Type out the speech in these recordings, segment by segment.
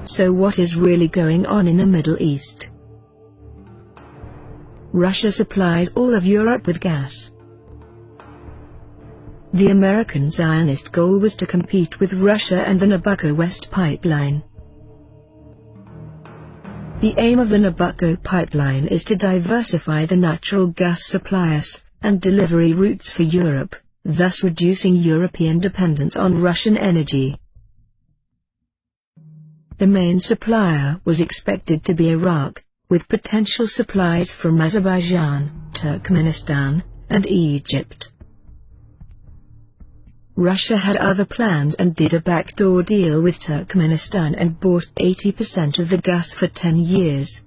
So what is really going on in the Middle East? Russia supplies all of Europe with gas. The American Zionist goal was to compete with Russia and the Nabucco West pipeline. The aim of the Nabucco pipeline is to diversify the natural gas supplies and delivery routes for Europe, thus reducing European dependence on Russian energy. The main supplier was expected to be Iraq, with potential supplies from Azerbaijan, Turkmenistan, and Egypt. Russia had other plans and did a backdoor deal with Turkmenistan and bought 80% of the gas for 10 years.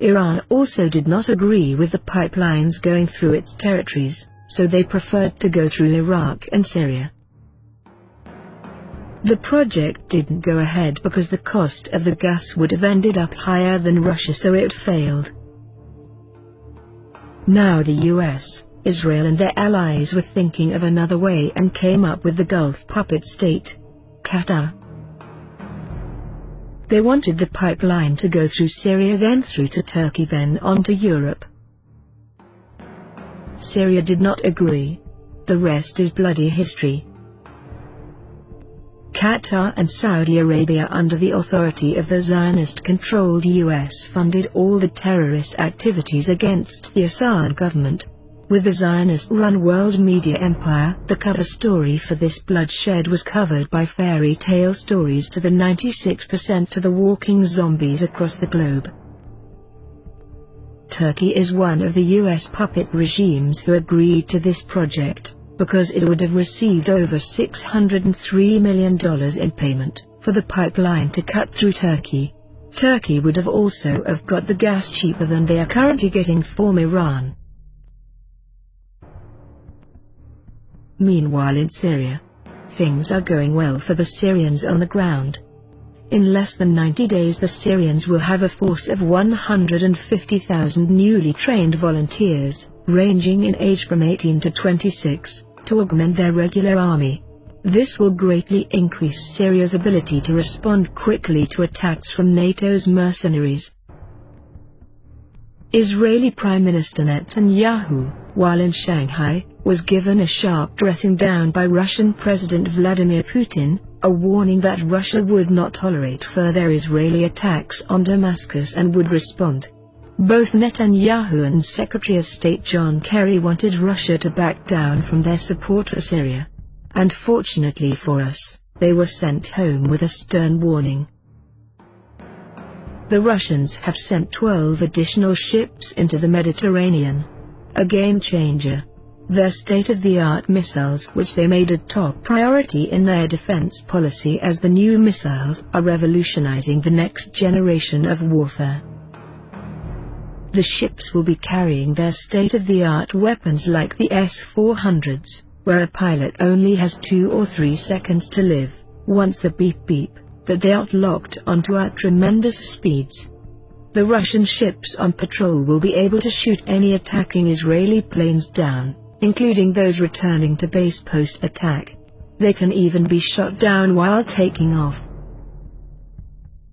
Iran also did not agree with the pipelines going through its territories, so they preferred to go through Iraq and Syria. The project didn't go ahead because the cost of the gas would have ended up higher than Russia, so it failed. Now the US, Israel and their allies were thinking of another way and came up with the Gulf puppet state, Qatar. They wanted the pipeline to go through Syria, then through to Turkey, then on to Europe. Syria did not agree. The rest is bloody history. Qatar and Saudi Arabia, under the authority of the Zionist-controlled US, funded all the terrorist activities against the Assad government. With the Zionist-run world media empire, the cover story for this bloodshed was covered by fairy tale stories to the 96% to the walking zombies across the globe. Turkey is one of the US puppet regimes who agreed to this project, because it would have received over $603 million in payment for the pipeline to cut through Turkey. Turkey would have also have got the gas cheaper than they are currently getting from Iran. Meanwhile in Syria, things are going well for the Syrians on the ground. In less than 90 days the Syrians will have a force of 150,000 newly trained volunteers, ranging in age from 18 to 26, to augment their regular army. This will greatly increase Syria's ability to respond quickly to attacks from NATO's mercenaries. Israeli Prime Minister Netanyahu, while in Shanghai, was given a sharp dressing down by Russian President Vladimir Putin, a warning that Russia would not tolerate further Israeli attacks on Damascus and would respond. Both Netanyahu and Secretary of State John Kerry wanted Russia to back down from their support for Syria. And fortunately for us, they were sent home with a stern warning. The Russians have sent 12 additional ships into the Mediterranean. A game changer. Their state-of-the-art missiles, which they made a top priority in their defense policy, as the new missiles are revolutionizing the next generation of warfare. The ships will be carrying their state-of-the-art weapons like the S-400s, where a pilot only has 2 or 3 seconds to live, once the beep-beep, that they are locked onto at tremendous speeds. The Russian ships on patrol will be able to shoot any attacking Israeli planes down, including those returning to base post-attack. They can even be shot down while taking off.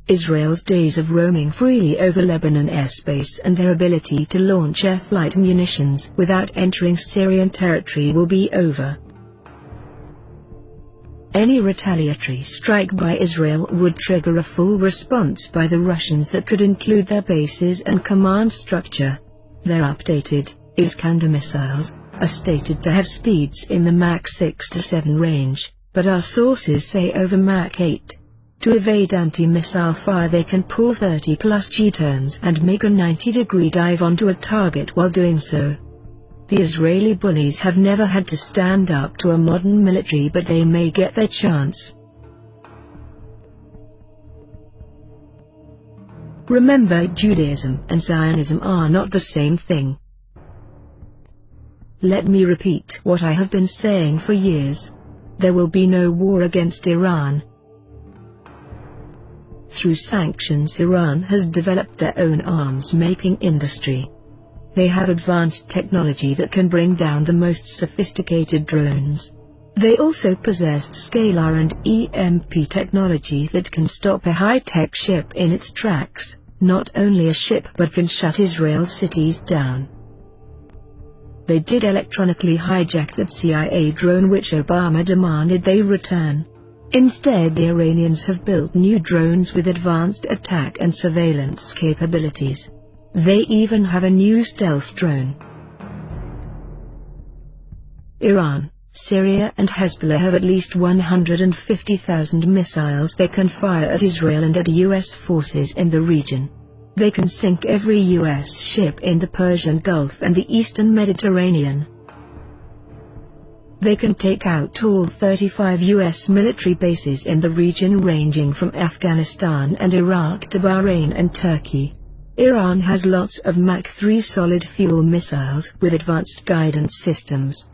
Israel's days of roaming freely over Lebanon airspace and their ability to launch air flight munitions without entering Syrian territory will be over. Any retaliatory strike by Israel would trigger a full response by the Russians that could include their bases and command structure. Their updated Iskander missiles are stated to have speeds in the Mach 6 to 7 range, but our sources say over Mach 8. To evade anti-missile fire they can pull 30+ G-turns and make a 90-degree dive onto a target while doing so. The Israeli bullies have never had to stand up to a modern military, but they may get their chance. Remember, Judaism and Zionism are not the same thing. Let me repeat what I have been saying for years. There will be no war against Iran. Through sanctions, Iran has developed their own arms-making industry. They have advanced technology that can bring down the most sophisticated drones. They also possessed scalar and EMP technology that can stop a high-tech ship in its tracks, not only a ship but can shut Israel's cities down. They did electronically hijack that CIA drone which Obama demanded they return. Instead, the Iranians have built new drones with advanced attack and surveillance capabilities. They even have a new stealth drone. Iran, Syria and Hezbollah have at least 150,000 missiles they can fire at Israel and at US forces in the region. They can sink every US ship in the Persian Gulf and the Eastern Mediterranean. They can take out all 35 US military bases in the region ranging from Afghanistan and Iraq to Bahrain and Turkey. Iran has lots of Mach 3 solid fuel missiles with advanced guidance systems.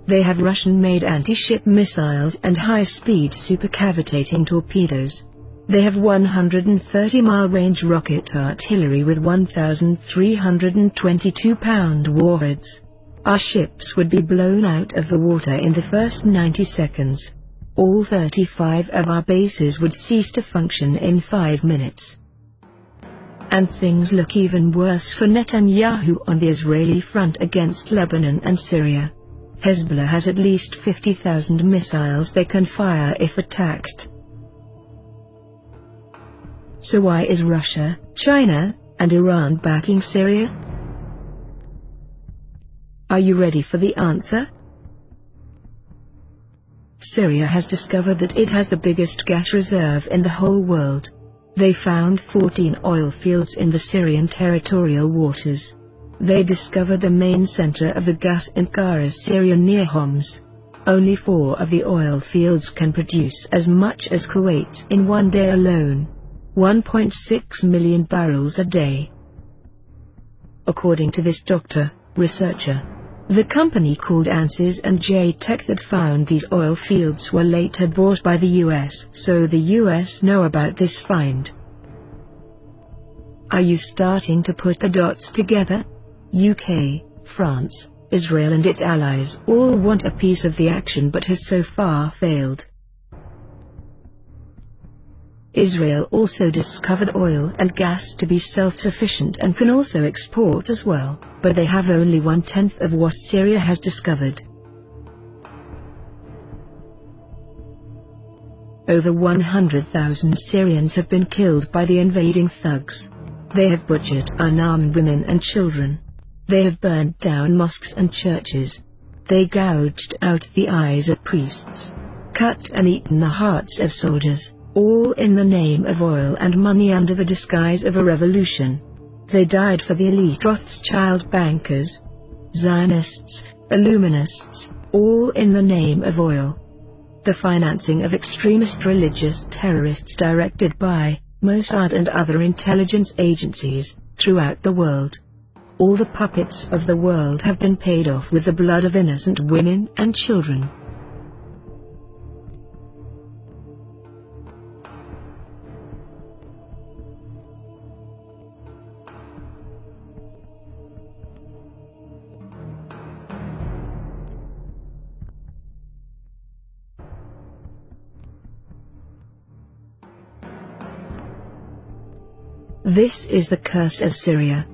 They have Russian-made anti-ship missiles and high-speed supercavitating torpedoes. They have 130-mile range rocket artillery with 1,322-pound warheads. Our ships would be blown out of the water in the first 90 seconds. All 35 of our bases would cease to function in 5 minutes. And things look even worse for Netanyahu on the Israeli front against Lebanon and Syria. Hezbollah has at least 50,000 missiles they can fire if attacked. So why is Russia, China, and Iran backing Syria? Are you ready for the answer? Syria has discovered that it has the biggest gas reserve in the whole world. They found 14 oil fields in the Syrian territorial waters. They discovered the main center of the gas in Qara, Syria near Homs. Only 4 of the oil fields can produce as much as Kuwait in one day alone. 1.6 million barrels a day. According to this researcher, the company called Ansys and J-Tech that found these oil fields were later bought by the US, so the US know about this find. Are you starting to put the dots together? UK, France, Israel and its allies all want a piece of the action but has so far failed. Israel also discovered oil and gas to be self-sufficient and can also export as well, but they have only 1/10 of what Syria has discovered. Over 100,000 Syrians have been killed by the invading thugs. They have butchered unarmed women and children. They have burned down mosques and churches. They gouged out the eyes of priests, cut and eaten the hearts of soldiers, all in the name of oil and money under the disguise of a revolution. They died for the elite Rothschild bankers, Zionists, Illuminists, all in the name of oil. The financing of extremist religious terrorists directed by Mossad and other intelligence agencies throughout the world. All the puppets of the world have been paid off with the blood of innocent women and children. This is the curse of Syria.